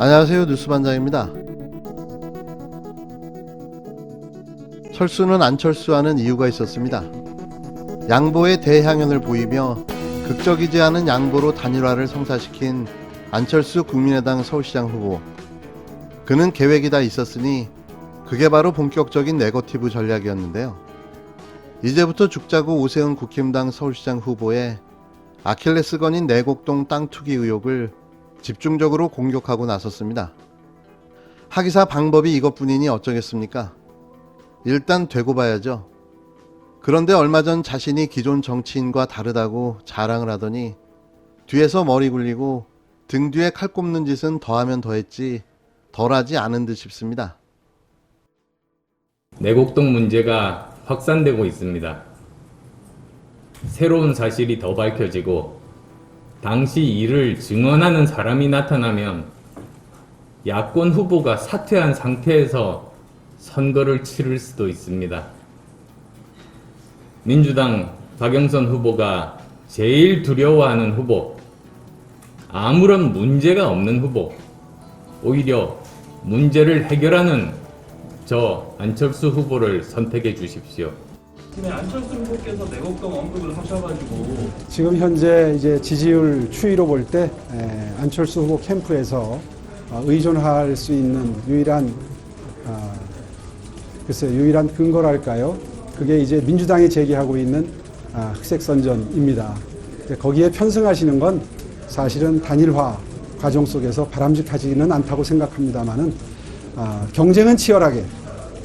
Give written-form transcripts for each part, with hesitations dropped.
안녕하세요. 뉴스반장입니다. 철수는 안철수하는 이유가 있었습니다. 양보의 대향연을 보이며 극적이지 않은 양보로 단일화를 성사시킨 안철수 국민의당 서울시장 후보. 그는 계획이 다 있었으니 그게 바로 본격적인 네거티브 전략이었는데요. 이제부터 죽자고 오세훈 국힘당 서울시장 후보의 아킬레스건인 내곡동 땅 투기 의혹을 집중적으로 공격하고 나섰습니다. 하기사 방법이 이것뿐이니 어쩌겠습니까? 일단 되고 봐야죠. 그런데 얼마 전 자신이 기존 정치인과 다르다고 자랑을 하더니 뒤에서 머리 굴리고 등 뒤에 칼 꼽는 짓은 더하면 더했지 덜하지 않은 듯 싶습니다. 내곡동 문제가 확산되고 있습니다. 새로운 사실이 더 밝혀지고 당시 이를 증언하는 사람이 나타나면 야권 후보가 사퇴한 상태에서 선거를 치를 수도 있습니다. 민주당 박영선 후보가 제일 두려워하는 후보, 아무런 문제가 없는 후보, 오히려 문제를 해결하는 저 안철수 후보를 선택해 주십시오. 근데 안철수 후보께서 내곡동 언급을 하셔가지고 지금 현재 이제 지지율 추이로 볼 때 안철수 후보 캠프에서 의존할 수 있는 유일한 유일한 근거랄까요? 그게 이제 민주당이 제기하고 있는 흑색 선전입니다. 거기에 편승하시는 건 사실은 단일화 과정 속에서 바람직하지는 않다고 생각합니다만은 경쟁은 치열하게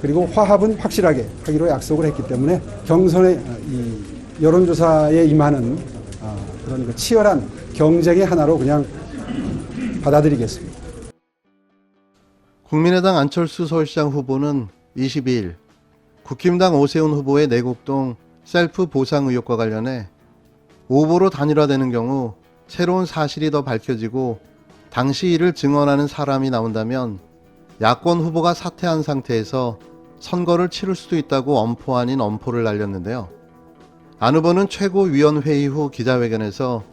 그리고 화합은 확실하게 하기로 약속을 했기 때문에 경선의 이 여론조사에 임하는 그런 치열한 경쟁의 하나로 그냥 받아들이겠습니다. 국민의당 안철수 서울시장 후보는 22일 국힘당 오세훈 후보의 내곡동 셀프 보상 의혹과 관련해 오보로 단일화되는 경우 새로운 사실이 더 밝혀지고 당시 이를 증언하는 사람이 나온다면 야권 후보가 사퇴한 상태에서 선거를 치를 수도 있다고 엄포 아닌 엄포를 날렸는데요. 안 후보는 최고위원회의 후 기자회견에서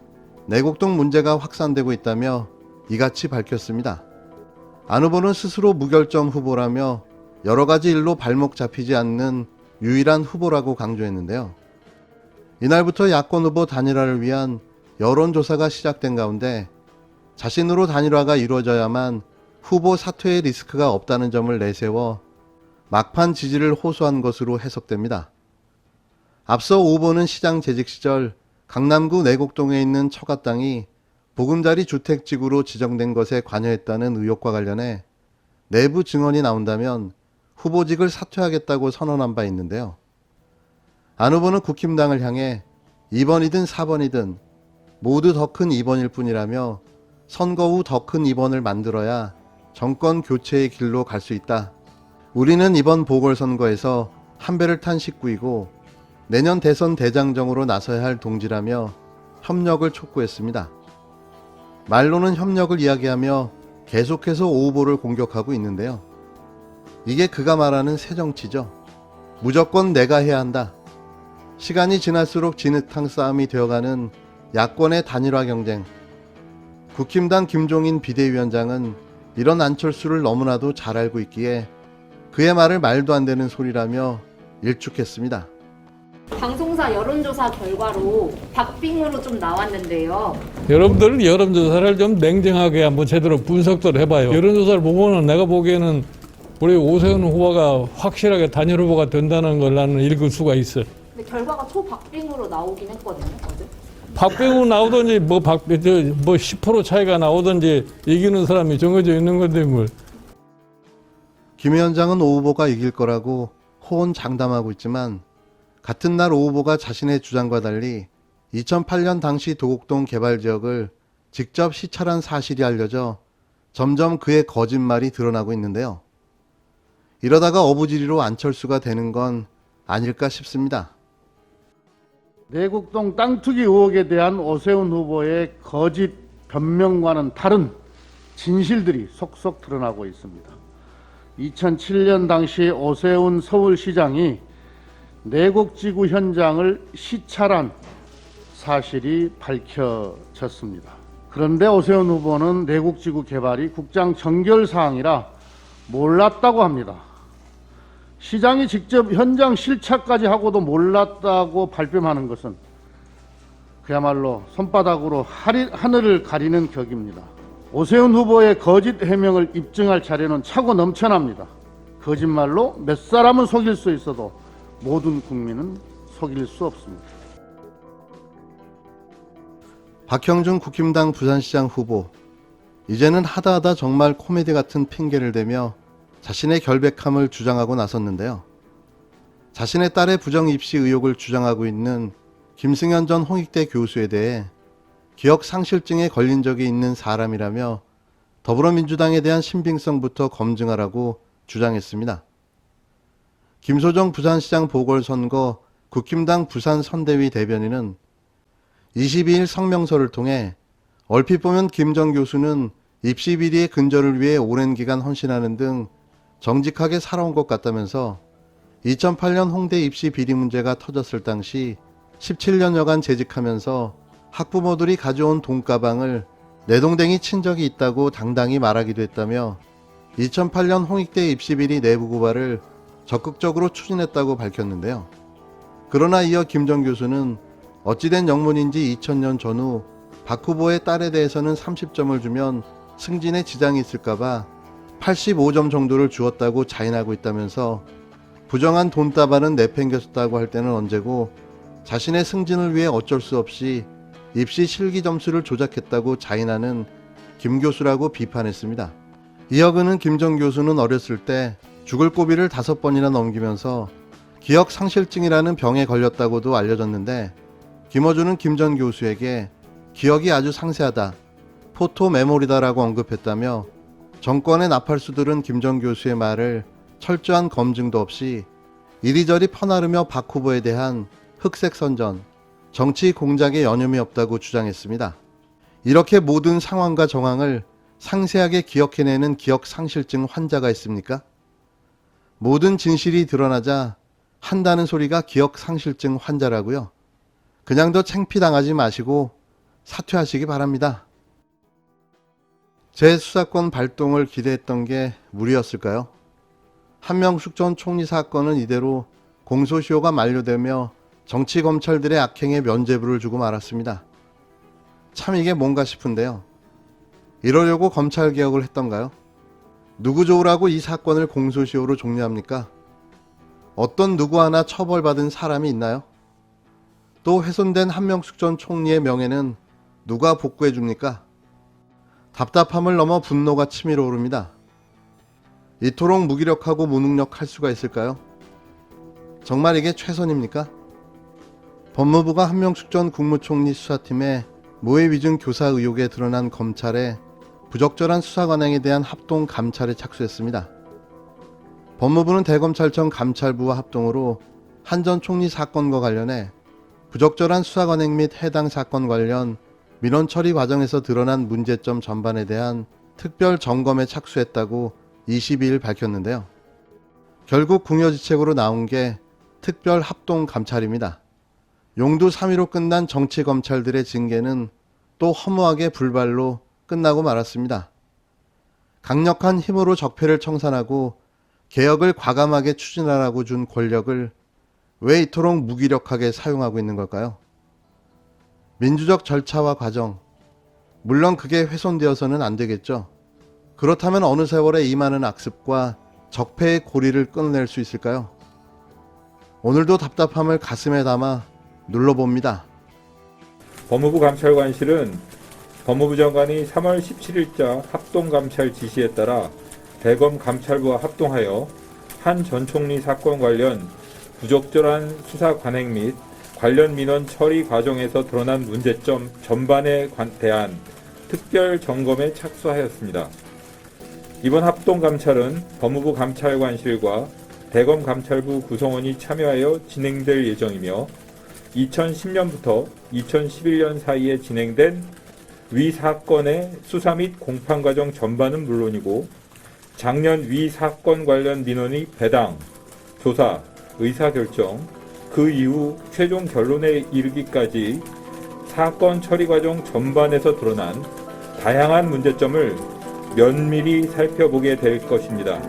내곡동 문제가 확산되고 있다며 이같이 밝혔습니다. 안 후보는 스스로 무결점 후보라며 여러 가지 일로 발목 잡히지 않는 유일한 후보라고 강조했는데요. 이날부터 야권 후보 단일화를 위한 여론조사가 시작된 가운데 자신으로 단일화가 이루어져야만 후보 사퇴의 리스크가 없다는 점을 내세워 막판 지지를 호소한 것으로 해석됩니다. 앞서 오 후보는 시장 재직 시절 강남구 내곡동에 있는 처가 땅이 보금자리 주택지구로 지정된 것에 관여했다는 의혹과 관련해 내부 증언이 나온다면 후보직을 사퇴하겠다고 선언한 바 있는데요. 안 후보는 국힘당을 향해 2번이든 4번이든 모두 더 큰 2번일 뿐이라며 선거 후 더 큰 2번을 만들어야 정권 교체의 길로 갈 수 있다. 우리는 이번 보궐선거에서 한 배를 탄 식구이고 내년 대선 대장정으로 나서야 할 동지라며 협력을 촉구했습니다. 말로는 협력을 이야기하며 계속해서 오 후보를 공격하고 있는데요. 이게 그가 말하는 새정치죠. 무조건 내가 해야 한다. 시간이 지날수록 진흙탕 싸움이 되어가는 야권의 단일화 경쟁. 국힘당 김종인 비대위원장은 이런 안철수를 너무나도 잘 알고 있기에 그의 말을 말도 안 되는 소리라며 일축했습니다. 방송사 여론조사 결과로 박빙으로 좀 나왔는데요. 여러분들 여론조사를 좀 냉정하게 한번 제대로 분석도 해봐요. 여론조사를 보고는 내가 보기에는 우리 오세훈 후보가 확실하게 단일 후보가 된다는 걸 나는 읽을 수가 있어. 근데 결과가 초박빙으로 나오긴 했거든요, 어제. 박빙으로 나오든지 뭐 10% 차이가 나오든지 이기는 사람이 정해져 있는 건데 뭘. 김 위원장은 오 후보가 이길 거라고 호언장담하고 있지만 같은 날 오 후보가 자신의 주장과 달리 2008년 당시 도곡동 개발 지역을 직접 시찰한 사실이 알려져 점점 그의 거짓말이 드러나고 있는데요. 이러다가 어부지리로 안철수가 되는 건 아닐까 싶습니다. 내곡동 땅 투기 의혹에 대한 오세훈 후보의 거짓 변명과는 다른 진실들이 속속 드러나고 있습니다. 2007년 당시 오세훈 서울시장이 내곡지구 현장을 시찰한 사실이 밝혀졌습니다. 그런데 오세훈 후보는 내국지구 개발이 국장 정결 사항이라 몰랐다고 합니다. 시장이 직접 현장 실차까지 하고도 몰랐다고 발뺌하는 것은 그야말로 손바닥으로 하늘을 가리는 격입니다. 오세훈 후보의 거짓 해명을 입증할 자료는 차고 넘쳐납니다. 거짓말로 몇 사람은 속일 수 있어도 모든 국민은 속일 수 없습니다. 박형준 국힘당 부산시장 후보, 이제는 하다하다 정말 코미디 같은 핑계를 대며 자신의 결백함을 주장하고 나섰는데요. 자신의 딸의 부정 입시 의혹을 주장하고 있는 김승현 전 홍익대 교수에 대해 기억 상실증에 걸린 적이 있는 사람이라며 더불어민주당에 대한 신빙성부터 검증하라고 주장했습니다. 김소정 부산시장 보궐선거 국힘당 부산선대위 대변인은 22일 성명서를 통해 얼핏 보면 김 전 교수는 입시 비리의 근절을 위해 오랜 기간 헌신하는 등 정직하게 살아온 것 같다면서 2008년 홍대 입시 비리 문제가 터졌을 당시 17년여간 재직하면서 학부모들이 가져온 돈가방을 내동댕이 친 적이 있다고 당당히 말하기도 했다며 2008년 홍익대 입시비리 내부 고발을 적극적으로 추진했다고 밝혔는데요. 그러나 이어 김 전 교수는 어찌된 영문인지 2000년 전후 박 후보의 딸에 대해서는 30점을 주면 승진에 지장이 있을까봐 85점 정도를 주었다고 자인하고 있다면서 부정한 돈다발은 내팽겼다고 할 때는 언제고 자신의 승진을 위해 어쩔 수 없이 입시 실기 점수를 조작했다고 자인하는 김 교수라고 비판했습니다. 이어 그는 김 전 교수는 어렸을 때 죽을 고비를 5번이나 넘기면서 기억 상실증이라는 병에 걸렸다고도 알려졌는데 김어준은 김 전 교수에게 기억이 아주 상세하다, 포토 메모리다라고 언급했다며 정권의 나팔수들은 김 전 교수의 말을 철저한 검증도 없이 이리저리 퍼나르며 박 후보에 대한 흑색 선전, 정치 공작에 여념이 없다고 주장했습니다. 이렇게 모든 상황과 정황을 상세하게 기억해내는 기억 상실증 환자가 있습니까? 모든 진실이 드러나자 한다는 소리가 기억 상실증 환자라고요. 그냥 더 창피당하지 마시고 사퇴하시기 바랍니다. 제 수사권 발동을 기대했던 게 무리였을까요? 한명숙 전 총리 사건은 이대로 공소시효가 만료되며 정치검찰들의 악행에 면죄부를 주고 말았습니다. 참 이게 뭔가 싶은데요. 이러려고 검찰개혁을 했던가요? 누구 좋으라고 이 사건을 공소시효로 종료합니까? 어떤 누구 하나 처벌받은 사람이 있나요? 또 훼손된 한명숙 전 총리의 명예는 누가 복구해 줍니까? 답답함을 넘어 분노가 치밀어 오릅니다. 이토록 무기력하고 무능력할 수가 있을까요? 정말 이게 최선입니까? 법무부가 한명숙 전 국무총리 수사팀의 모해 위증 교사 의혹에 드러난 검찰의 부적절한 수사 관행에 대한 합동 감찰에 착수했습니다. 법무부는 대검찰청 감찰부와 합동으로 한 전 총리 사건과 관련해 부적절한 수사 관행 및 해당 사건 관련 민원 처리 과정에서 드러난 문제점 전반에 대한 특별 점검에 착수했다고 22일 밝혔는데요. 결국 궁여지책으로 나온 게 특별 합동 감찰입니다. 용두 3위로 끝난 정치검찰들의 징계는 또 허무하게 불발로 끝나고 말았습니다. 강력한 힘으로 적폐를 청산하고 개혁을 과감하게 추진하라고 준 권력을 왜 이토록 무기력하게 사용하고 있는 걸까요? 민주적 절차와 과정, 물론 그게 훼손되어서는 안 되겠죠. 그렇다면 어느 세월에 이 많은 악습과 적폐의 고리를 끊어낼 수 있을까요? 오늘도 답답함을 가슴에 담아 눌러봅니다. 법무부 감찰관실은 법무부 장관이 3월 17일자 합동감찰 지시에 따라 대검 감찰부와 합동하여 한 전 총리 사건 관련 부적절한 수사 관행 및 관련 민원 처리 과정에서 드러난 문제점 전반에 대한 특별 점검에 착수하였습니다. 이번 합동감찰은 법무부 감찰관실과 대검 감찰부 구성원이 참여하여 진행될 예정이며 2010년부터 2011년 사이에 진행된 위 사건의 수사 및 공판 과정 전반은 물론이고 작년 위 사건 관련 민원의 배당, 조사, 의사결정, 그 이후 최종 결론에 이르기까지 사건 처리 과정 전반에서 드러난 다양한 문제점을 면밀히 살펴보게 될 것입니다.